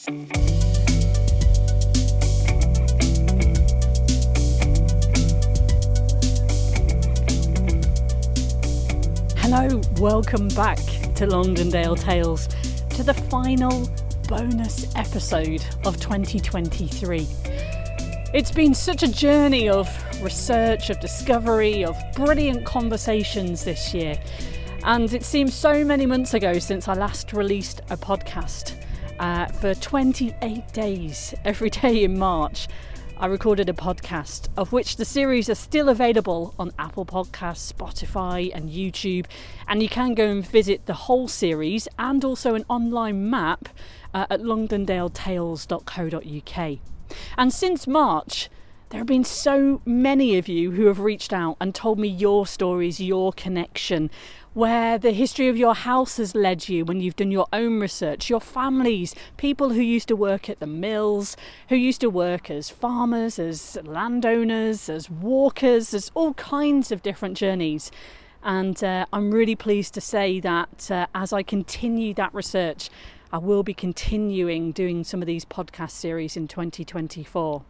Hello, welcome back to Longdendale Tales, to the final bonus episode of 2023. It's been such a journey of research, of discovery, of brilliant conversations this year. And it seems so many months ago since I last released a podcast. For 28 days, every day in March, I recorded a podcast, of which the series are still available on Apple Podcasts, Spotify and YouTube. And you can go and visit the whole series and also an online map at longdendaletales.co.uk. And since March, there have been so many of you who have reached out and told me your stories, your connection, where the history of your house has led you when you've done your own research, your families, people who used to work at the mills, who used to work as farmers, as landowners, as walkers, as all kinds of different journeys. And I'm really pleased to say that as I continue that research, I will be continuing doing some of these podcast series in 2024.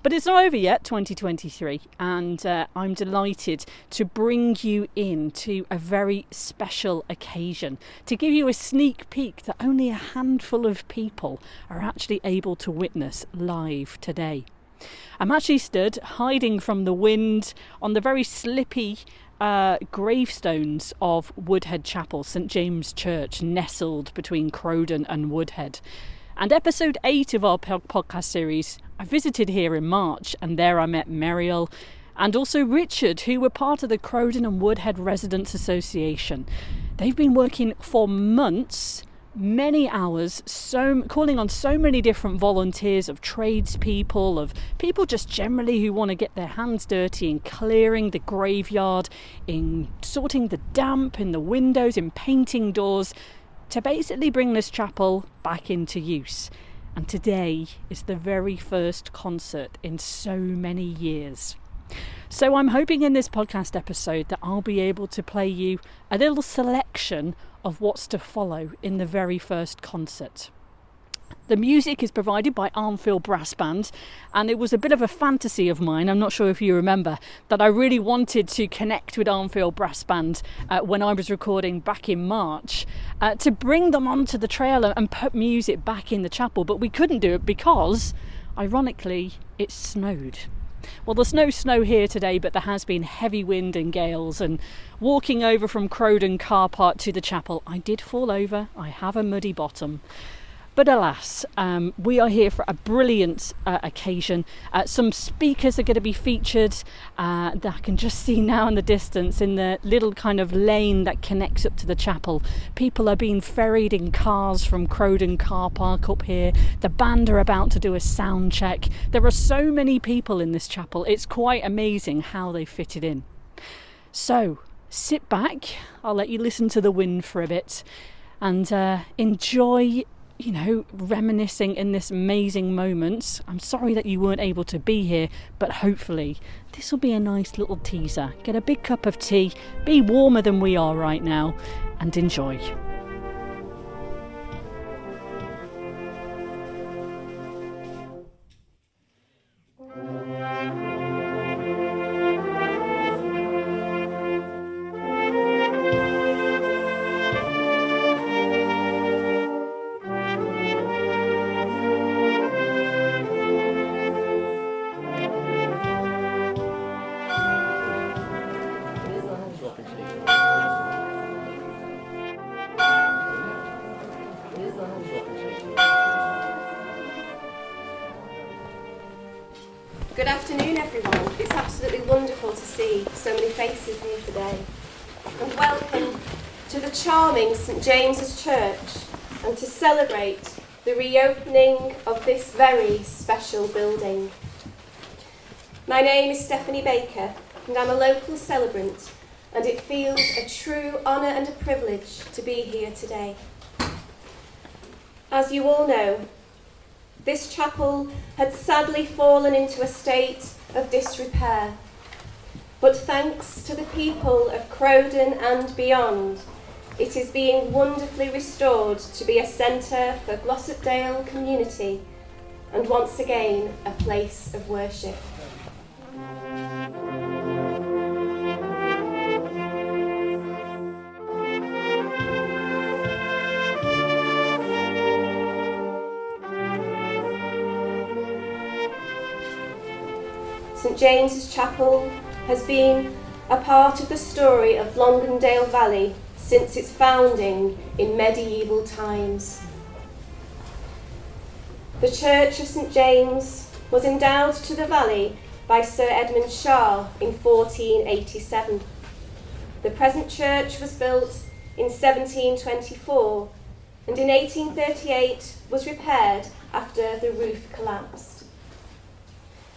But it's not over yet, 2023, and I'm delighted to bring you in to a very special occasion, to give you a sneak peek that only a handful of people are actually able to witness live today. I'm actually stood hiding from the wind on the very slippy gravestones of Woodhead Chapel, St James Church, nestled between Crowden and Woodhead. And episode 8 of our podcast series, I visited here in March, and there I met Muriel and also Richard, who were part of the Crowden and Woodhead Residents Association. They've been working for months, many hours, calling on so many different volunteers of tradespeople, of people just generally who want to get their hands dirty in clearing the graveyard, in sorting the damp in the windows, in painting doors, to basically bring this chapel back into use. And today is the very first concert in so many years. So I'm hoping in this podcast episode that I'll be able to play you a little selection of what's to follow in the very first concert. The music is provided by Arnfield Brass Band, and it was a bit of a fantasy of mine, I'm not sure if you remember, that I really wanted to connect with Arnfield Brass Band when I was recording back in March, to bring them onto the trail and put music back in the chapel, but we couldn't do it because, ironically, it snowed. Well, there's no snow here today, but there has been heavy wind and gales, and walking over from Crowden car park to the chapel, I did fall over. I have a muddy bottom. But alas, we are here for a brilliant occasion. Some speakers are going to be featured that I can just see now in the distance in the little kind of lane that connects up to the chapel. People are being ferried in cars from Crowden car park up here. The band are about to do a sound check. There are so many people in this chapel. It's quite amazing how they fit it in. So sit back. I'll let you listen to the wind for a bit and enjoy reminiscing in this amazing moment. I'm sorry that you weren't able to be here, but hopefully this will be a nice little teaser. Get a big cup of tea, be warmer than we are right now, and enjoy. Good afternoon, everyone. It's absolutely wonderful to see so many faces here today. And welcome to the charming St James's Church, and to celebrate the reopening of this very special building. My name is Steph Baker, and I'm a local celebrant, and it feels a true honour and a privilege to be here today. As you all know, this chapel had sadly fallen into a state of disrepair, but thanks to the people of Crowden and beyond, it is being wonderfully restored to be a centre for Glossopdale community and once again a place of worship. St James's Chapel has been a part of the story of Longdendale Valley since its founding in medieval times. The Church of St James was endowed to the valley by Sir Edmund Shah in 1487. The present church was built in 1724 and in 1838 was repaired after the roof collapsed.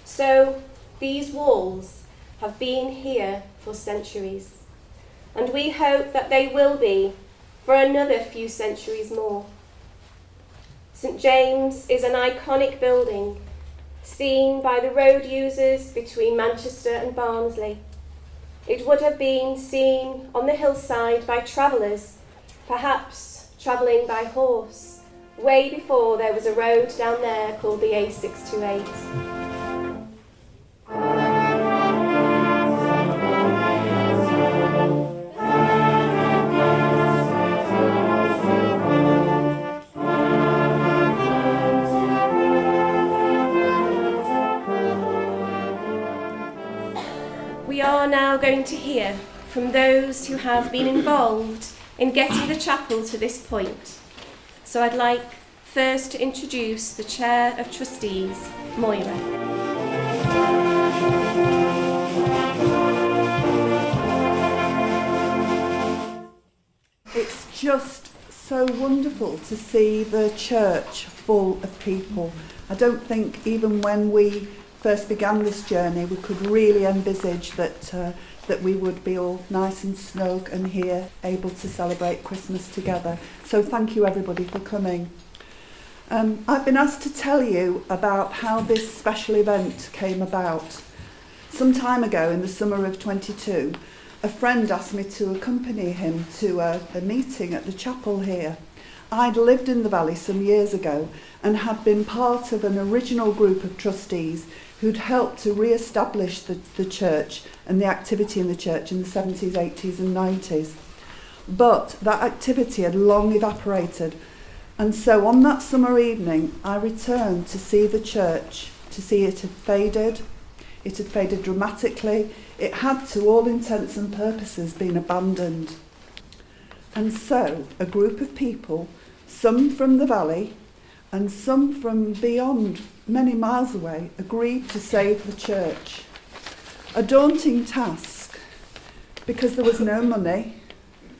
So these walls have been here for centuries, and we hope that they will be for another few centuries more. St James is an iconic building, seen by the road users between Manchester and Barnsley. It would have been seen on the hillside by travellers, perhaps travelling by horse, way before there was a road down there called the A628. We are now going to hear from those who have been involved in getting the chapel to this point. So I'd like first to introduce the Chair of Trustees, Moira. It's just so wonderful to see the church full of people. I don't think even when we first began this journey we could really envisage that we would be all nice and snug and here able to celebrate Christmas together. So thank you everybody for coming. I've been asked to tell you about how this special event came about. Some time ago in the summer of 22, a friend asked me to accompany him to a meeting at the chapel here. I'd lived in the valley some years ago and had been part of an original group of trustees who'd helped to re-establish the church and the activity in the church in the 70s, 80s and 90s. But that activity had long evaporated, and so on that summer evening I returned to see the church, to see it had faded. It had faded dramatically. It had, to all intents and purposes, been abandoned. And so a group of people, some from the valley and some from beyond, many miles away, agreed to save the church. A daunting task, because there was no money,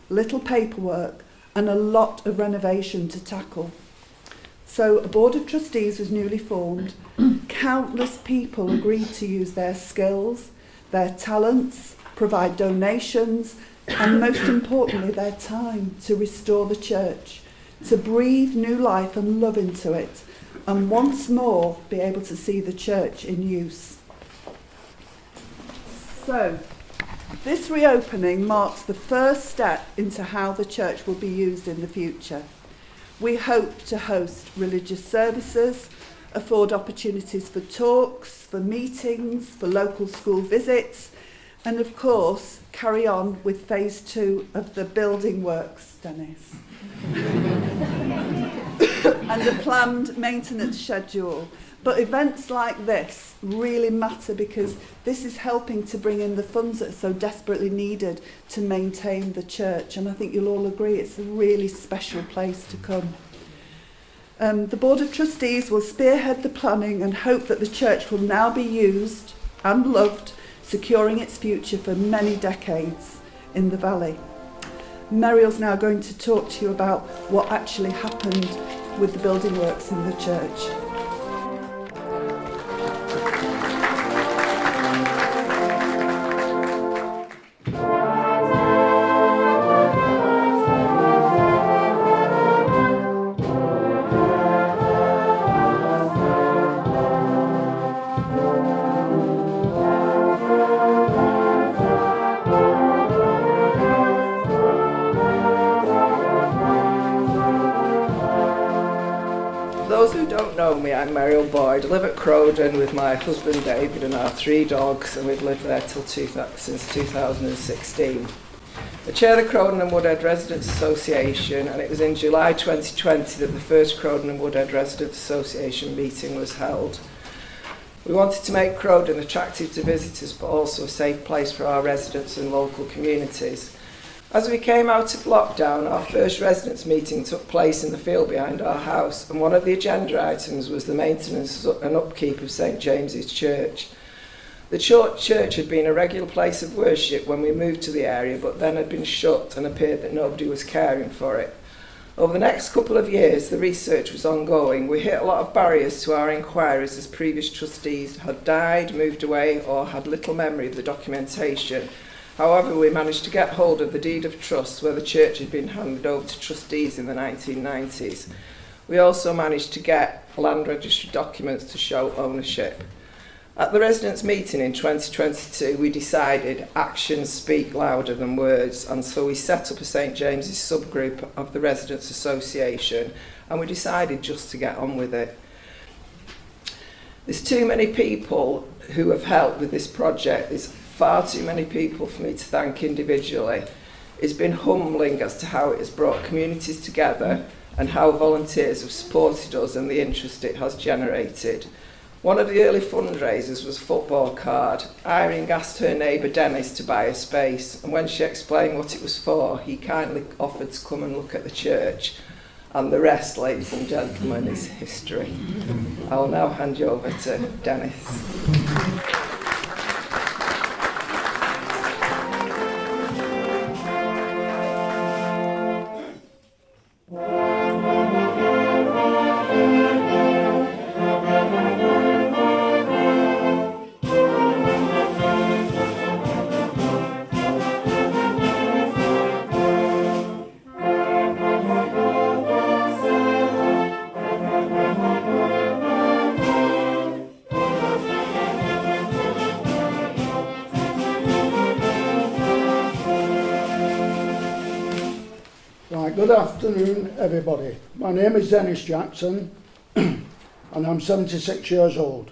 little paperwork and a lot of renovation to tackle. So a board of trustees was newly formed. Countless people agreed to use their skills, their talents, provide donations, and most importantly their time to restore the church, to breathe new life and love into it, and once more be able to see the church in use. So, this reopening marks the first step into how the church will be used in the future. We hope to host religious services, afford opportunities for talks, for meetings, for local school visits, and of course carry on with phase 2 of the building works, Dennis. And a planned maintenance schedule. But events like this really matter because this is helping to bring in the funds that are so desperately needed to maintain the church. And I think you'll all agree it's a really special place to come. The Board of Trustees will spearhead the planning and hope that the church will now be used and loved, securing its future for many decades in the valley. Muriel's now going to talk to you about what actually happened with the building works in the church. me, I'm Muriel Boyd. I live at Crowden with my husband David and our 3 dogs, and we've lived there since 2016. I chair the Crowden and Woodhead Residents Association, and it was in July 2020 that the first Crowden and Woodhead Residents Association meeting was held. We wanted to make Crowden attractive to visitors, but also a safe place for our residents and local communities. As we came out of lockdown, our first residents' meeting took place in the field behind our house, and one of the agenda items was the maintenance and upkeep of St James's Church. The church had been a regular place of worship when we moved to the area, but then had been shut and appeared that nobody was caring for it. Over the next couple of years, the research was ongoing. We hit a lot of barriers to our inquiries as previous trustees had died, moved away, or had little memory of the documentation. However, we managed to get hold of the deed of trust where the church had been handed over to trustees in the 1990s. We also managed to get land registry documents to show ownership. At the residents' meeting in 2022, we decided actions speak louder than words, and so we set up a St James's subgroup of the Residents' Association, and we decided just to get on with it. There's too many people who have helped with this project. There's far too many people for me to thank individually. It's been humbling as to how it has brought communities together and how volunteers have supported us and the interest it has generated. One of the early fundraisers was a football card. Irene asked her neighbour Dennis to buy a space, and when she explained what it was for, he kindly offered to come and look at the church. And the rest, ladies and gentlemen, is history. I will now hand you over to Dennis. Good afternoon, everybody. My name is Dennis Jackson and I'm 76 years old.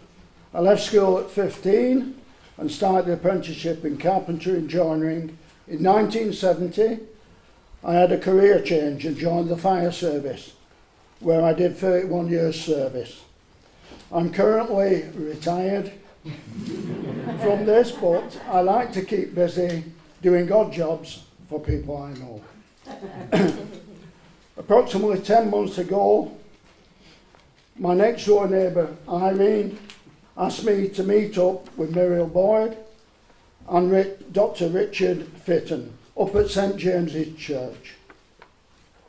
I left school at 15 and started the apprenticeship in carpentry and joinery in 1970. I had a career change and joined the fire service, where I did 31 years service. I'm currently retired from this, but I like to keep busy doing odd jobs for people I know. Approximately 10 months ago, my next door neighbour Irene asked me to meet up with Muriel Boyd and Dr. Richard Fitton up at St James's Church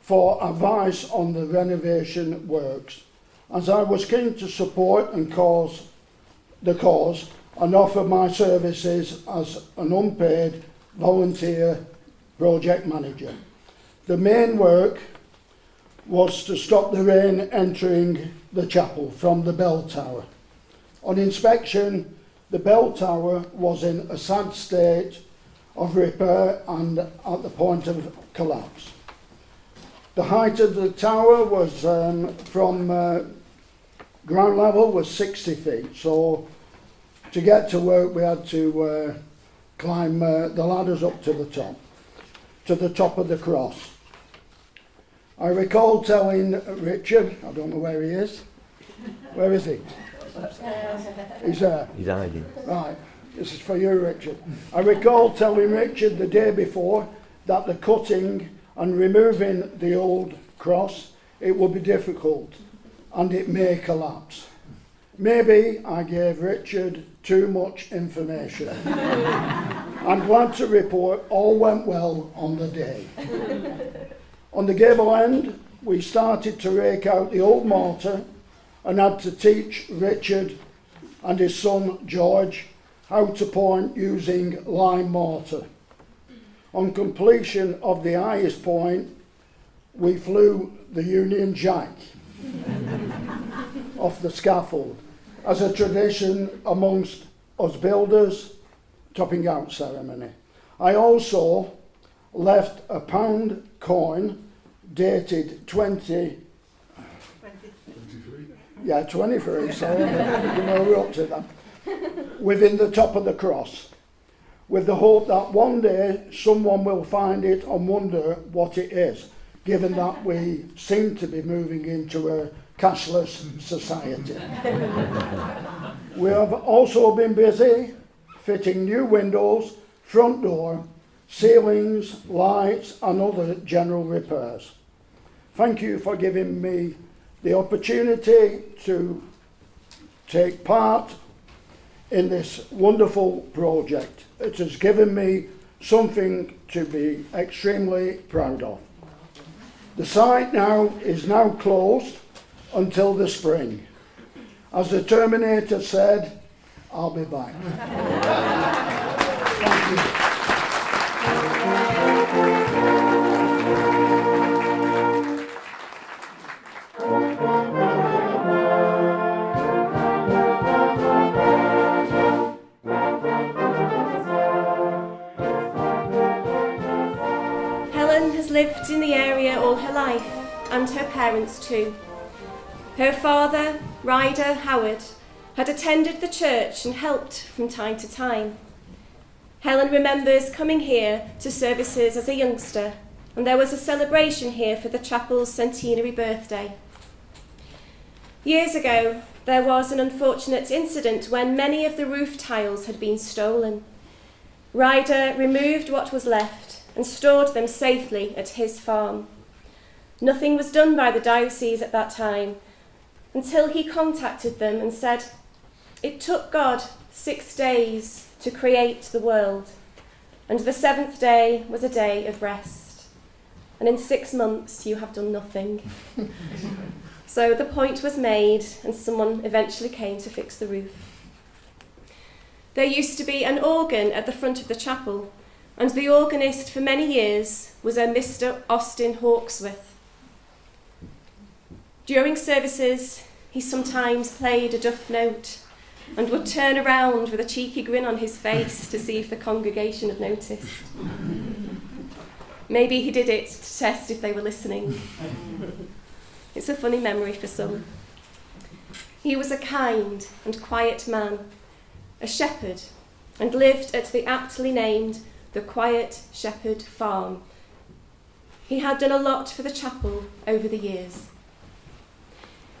for advice on the renovation works, as I was keen to support and the cause and offer my services as an unpaid volunteer project manager. The main work was to stop the rain entering the chapel from the bell tower. On inspection, the bell tower was in a sad state of repair and at the point of collapse. The height of the tower was from ground level was 60 feet, so to get to work we had to climb the ladders up to the top of the cross. I recall telling Richard, I don't know where he is. Where is he? He's there. He's hiding. Right, this is for you, Richard. I recall telling Richard the day before that the cutting and removing the old cross, it would be difficult and it may collapse. Maybe I gave Richard too much information. I'm glad to report all went well on the day. On the gable end, we started to rake out the old mortar and had to teach Richard and his son George how to point using lime mortar. On completion of the highest point, we flew the Union Jack off the scaffold as a tradition amongst us builders, topping out ceremony. I also left a £1 coin dated 23 Yeah, 23, so you know we're up to them. Within the top of the cross, with the hope that one day someone will find it and wonder what it is, given that we seem to be moving into a cashless society. We have also been busy fitting new windows, front door, ceilings, lights and other general repairs. Thank you for giving me the opportunity to take part in this wonderful project. It has given me something to be extremely proud of. The site is now closed until the spring. As the Terminator said, I'll be back. Thank you. Helen has lived in the area all her life, and her parents too. Her father, Ryder Howard, had attended the church and helped from time to time. Helen remembers coming here to services as a youngster, and there was a celebration here for the chapel's centenary birthday. Years ago, there was an unfortunate incident when many of the roof tiles had been stolen. Ryder removed what was left and stored them safely at his farm. Nothing was done by the diocese at that time until he contacted them and said, "It took God 6 days to create the world, and the 7th day was a day of rest. And in 6 months you have done nothing." So the point was made, and someone eventually came to fix the roof. There used to be an organ at the front of the chapel, and the organist for many years was a Mr. Austin Hawksworth. During services, he sometimes played a duff note and would turn around with a cheeky grin on his face to see if the congregation had noticed. Maybe he did it to test if they were listening. It's a funny memory for some. He was a kind and quiet man, a shepherd, and lived at the aptly named The Quiet Shepherd Farm. He had done a lot for the chapel over the years.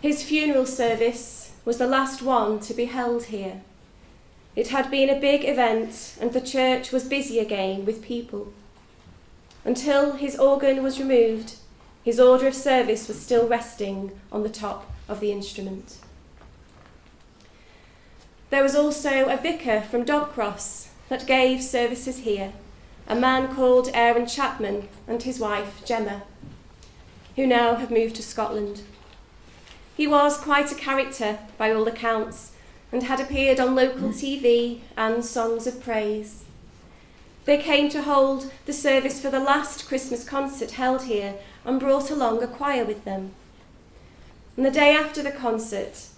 His funeral service was the last one to be held here. It had been a big event, and the church was busy again with people. Until his organ was removed, his order of service was still resting on the top of the instrument. There was also a vicar from Dogcross that gave services here, a man called Aaron Chapman and his wife Gemma, who now have moved to Scotland. He was quite a character by all accounts and had appeared on local TV and songs of praise. They came to hold the service for the last Christmas concert held here and brought along a choir with them. And the day after the concert,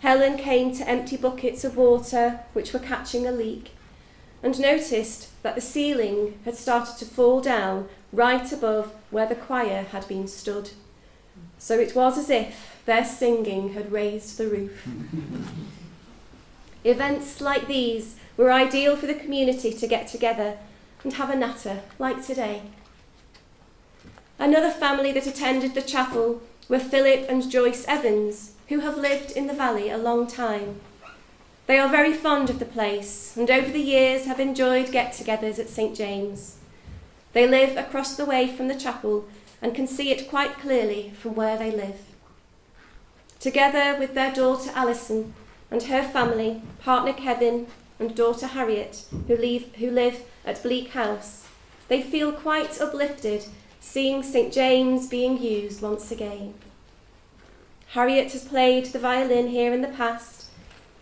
Helen came to empty buckets of water which were catching a leak and noticed that the ceiling had started to fall down right above where the choir had been stood. So it was as if their singing had raised the roof. Events like these were ideal for the community to get together and have a natter, like today. Another family that attended the chapel were Philip and Joyce Evans, who have lived in the valley a long time. They are very fond of the place and over the years have enjoyed get-togethers at St. James. They live across the way from the chapel and can see it quite clearly from where they live. Together with their daughter Alison and her family, partner Kevin and daughter Harriet, who live at Bleak House, they feel quite uplifted seeing St. James being used once again. Harriet has played the violin here in the past,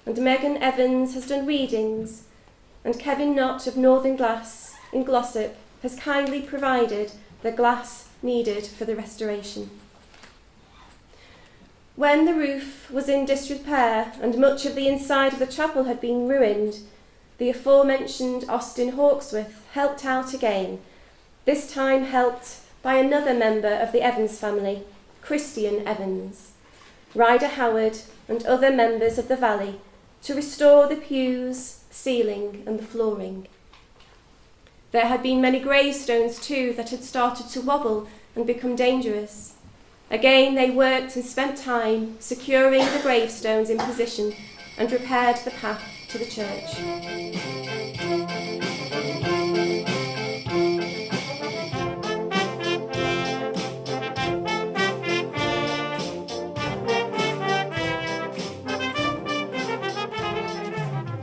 and Megan Evans has done readings, and Kevin Knott of Northern Glass in Glossop has kindly provided the glass needed for the restoration. When the roof was in disrepair and much of the inside of the chapel had been ruined, the aforementioned Austin Hawksworth helped out again, this time helped by another member of the Evans family, Christian Evans. Ryder Howard and other members of the valley to restore the pews, ceiling and the flooring. There had been many gravestones too that had started to wobble and become dangerous. Again they worked and spent time securing the gravestones in position and repaired the path to the church.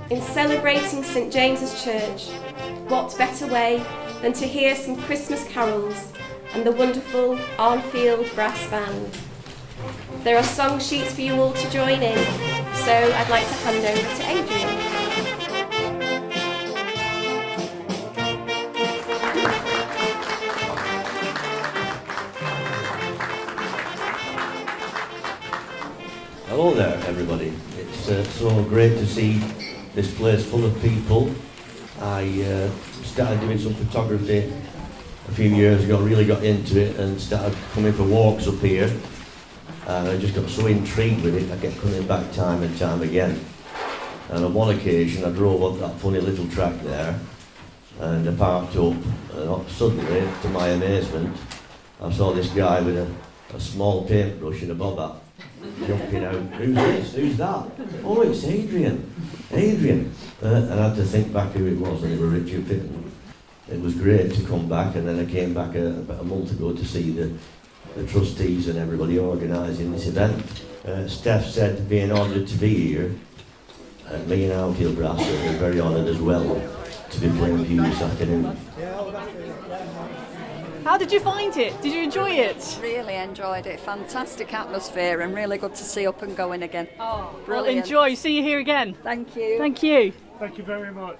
In celebrating St James's Church, what better way than to hear some Christmas carols and the wonderful Arnfield brass band. There are song sheets for you all to join in, so I'd like to hand over to Adrian. Hello there, everybody. It's so great to see this place full of people. I started doing some photography a few years ago, really got into it and started coming for walks up here. And I just got so intrigued with it, I kept coming back time and time again. And on one occasion I drove up that funny little track there and I parked up, and suddenly, to my amazement, I saw this guy with a small paintbrush and a bob hat jumping out. Who's this? Who's that? Oh, it's Adrian. Adrian. And I had to think back who it was, and it was Richard Pitton. It was great to come back, and then I came back about a month ago to see the trustees and everybody organising this event. Steph said being honoured to be here. Me and Arnfield Brass are very honoured as well to be playing with you this afternoon. How did you find it? Did you enjoy it? Really enjoyed it. Fantastic atmosphere and really good to see up and going again. Oh, brilliant. Well, enjoy. See you here again. Thank you. Thank you. Thank you very much.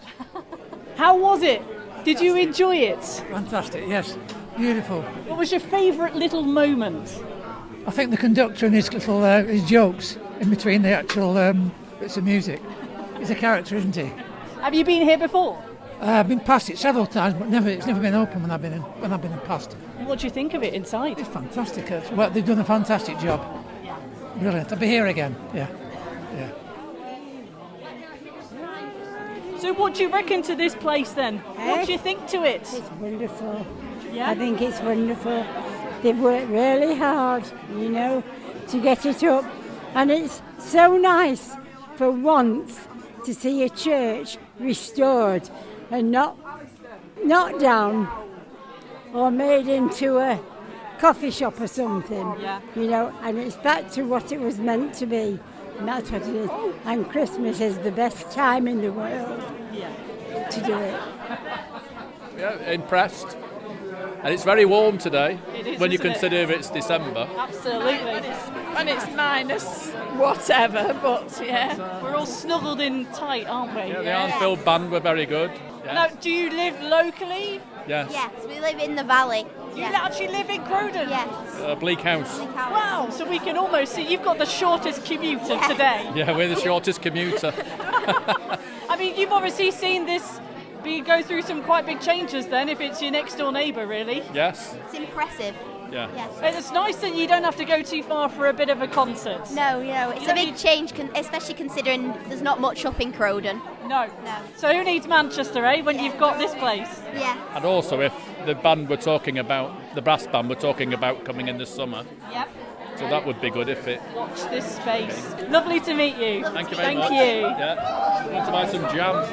How was it? Did you enjoy it? Fantastic, yes. Beautiful. What was your favourite little moment? I think the conductor and his little his jokes in between the actual bits of music. He's a character, isn't he? Have you been here before? I've been past it several times, but it's never been open when I've been in past. What do you think of it inside? It's fantastic. Well, they've done a fantastic job. Brilliant. I'll be here again. Yeah. So what do you reckon to this place then? What do you think to it? It's wonderful. Yeah? I think it's wonderful. They've worked really hard, to get it up. And it's so nice for once to see a church restored and not down or made into a coffee shop or something. Yeah. And it's back to what it was meant to be. And that's what it is. And Christmas is the best time in the world to do it. Yeah, impressed. And it's very warm today, It is, when you isn't it? consider it's December. Absolutely. And it's minus whatever, but yeah. We're all snuggled in tight, aren't we? Yeah, the Arnfield band were very good. Yeah. Now, do you live locally? Yes. Yes, we live in the valley. You actually live in Crowden? Yes. Bleak House. Wow, so we can almost see you've got the shortest commute of today. Yeah, we're the shortest commuter. I mean, you've obviously seen this go through some quite big changes then, if it's your next door neighbour, really. Yes. It's impressive. Yeah. Yes. And it's nice that you don't have to go too far for a bit of a concert. No, it's a big change, especially considering there's not much up in Crowden. No. So who needs Manchester, when you've got this place? Yeah. And also, if the brass band we're talking about coming in this summer. Yep. So that would be good if it... Watch this space. Lovely to meet you. Thank you very much. Thank you. Yeah. Want to buy some jam?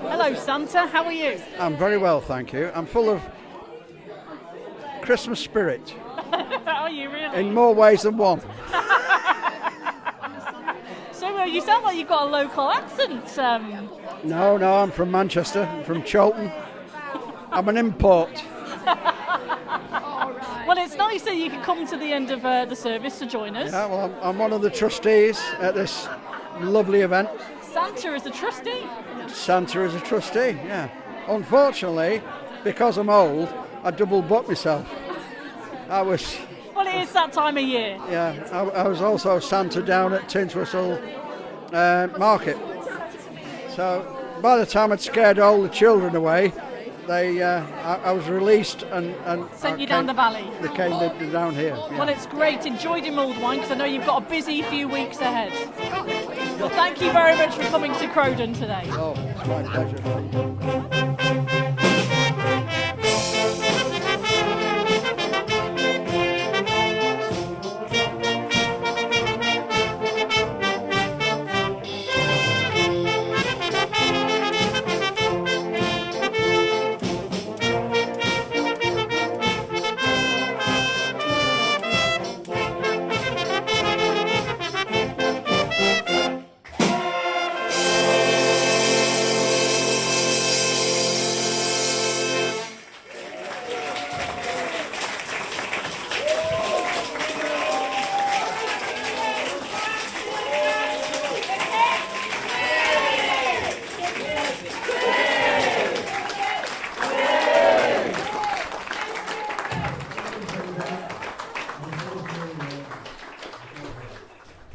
Hello, Santa. How are you? I'm very well, thank you. I'm full of Christmas spirit Are you really? in more ways than one. So you sound like you've got a local accent. No, I'm from Manchester, I'm from Chiltern. I'm an import. Well, it's nice that you can come to the end of the service to join us. Yeah, well, I'm one of the trustees at this lovely event. Santa is a trustee. Santa is a trustee, yeah. Unfortunately, because I'm old, I double booked myself. Well, it is that time of year. Yeah, I was also Santa down at Tintwistle Market. So by the time I'd scared all the children away, they I was released and Sent you down the valley. They came down here. Yeah. Well, it's great. Enjoyed your mulled wine because I know you've got a busy few weeks ahead. Well, thank you very much for coming to Crowden today. Oh, it's my pleasure.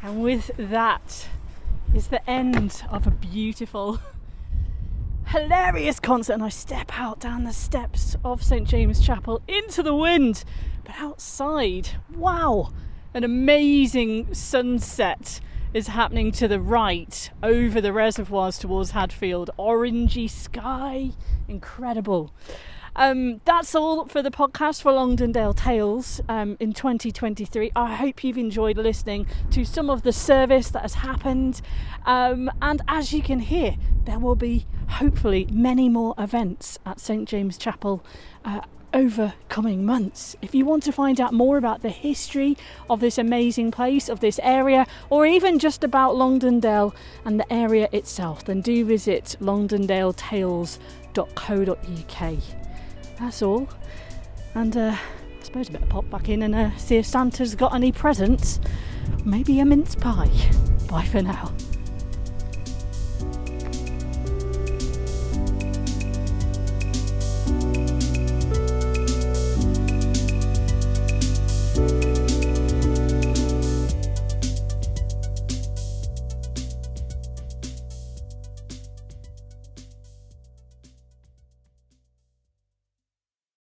And with that is the end of a beautiful, hilarious concert, and I step out down the steps of St James Chapel into the wind, but outside, wow, an amazing sunset is happening to the right over the reservoirs towards Hadfield. Orangey sky, incredible. That's all for the podcast for Longdendale Tales in 2023. I hope you've enjoyed listening to some of the service that has happened. And as you can hear, there will be hopefully many more events at St James Chapel over coming months. If you want to find out more about the history of this amazing place, of this area, or even just about Longdendale and the area itself, then do visit longdendaletales.co.uk. That's all. And I suppose I better pop back in and see if Santa's got any presents. Maybe a mince pie. Bye for now.